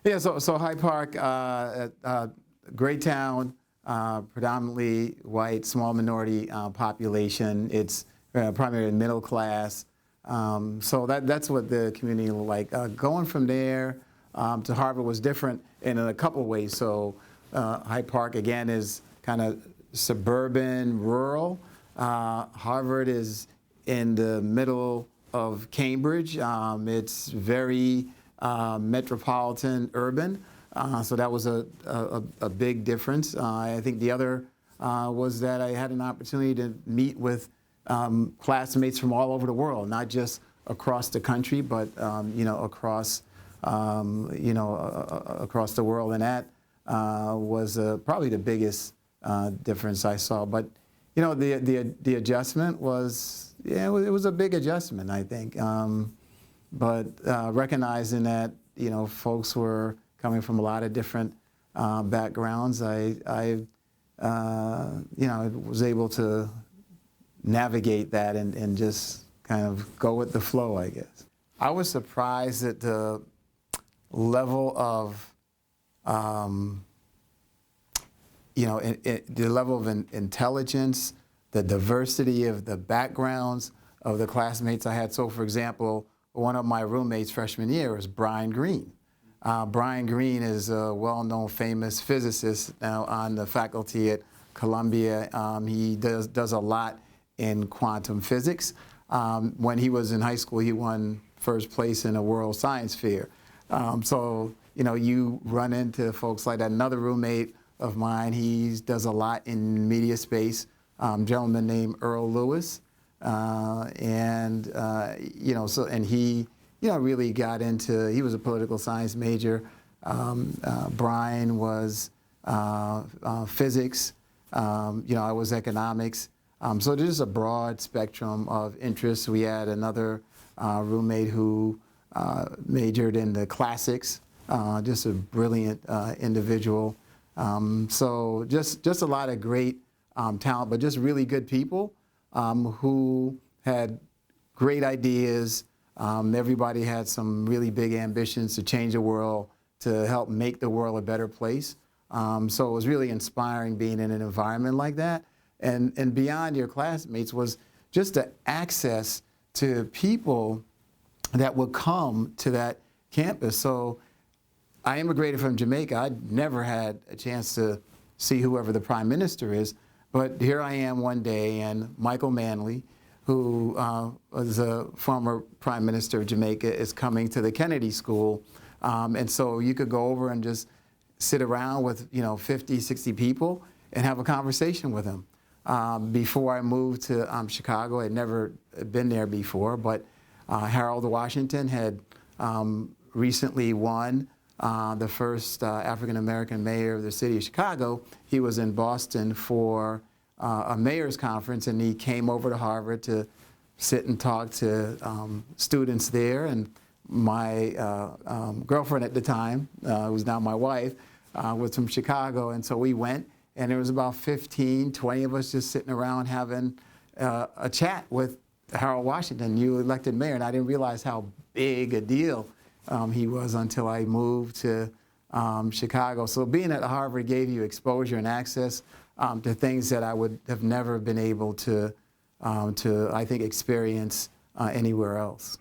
Yeah, so Hyde Park, great town, predominantly white, small minority population. It's primarily middle class. So that's what the community looked like. Going from there to Harvard was different in a couple of ways. So Hyde Park, again, is kind of suburban, rural. Harvard is in the middle of Cambridge. It's very metropolitan, urban. So that was a big difference. I think the other was that I had an opportunity to meet with classmates from all over the world, not just across the country, but across across the world, and that was probably the biggest difference I saw. But the adjustment was, it was a big adjustment, I think. But recognizing that folks were coming from a lot of different backgrounds, I was able to navigate that and just kind of go with the flow, I guess. I was surprised at the level of the level of intelligence, the diversity of the backgrounds of the classmates I had. So, for example, one of my roommates freshman year was Brian Greene. Brian Greene is a well-known, famous physicist now on the faculty at Columbia. He does a lot in quantum physics. When he was in high school, he won first place in a World Science Fair. So, you run into folks like that. Another roommate of mine, he does a lot in media space, gentleman named Earl Lewis. And he, really got into, he was a political science major. Brian was physics. I was economics. So there's a broad spectrum of interests. We had another roommate who majored in the classics, just a brilliant individual. So just a lot of great talent, but just really good people who had great ideas. Everybody had some really big ambitions to change the world, to help make the world a better place. So it was really inspiring being in an environment like that. And beyond your classmates was just the access to people that would come to that campus. So I immigrated from Jamaica. I'd never had a chance to see whoever the prime minister is. But here I am one day, and Michael Manley, who was a former prime minister of Jamaica, is coming to the Kennedy School. And so you could go over and just sit around with 50, 60 people and have a conversation with them. Before I moved to Chicago, I'd never been there before, but Harold Washington had recently won the first African-American mayor of the city of Chicago. He was in Boston for a mayor's conference, and he came over to Harvard to sit and talk to students there. And my girlfriend at the time, who's now my wife, was from Chicago, and so we went, and there was about 15, 20 of us just sitting around having a chat with Harold Washington, new elected mayor, and I didn't realize how big a deal he was until I moved to Chicago. So being at Harvard gave you exposure and access to things that I would have never been able to I think, experience anywhere else.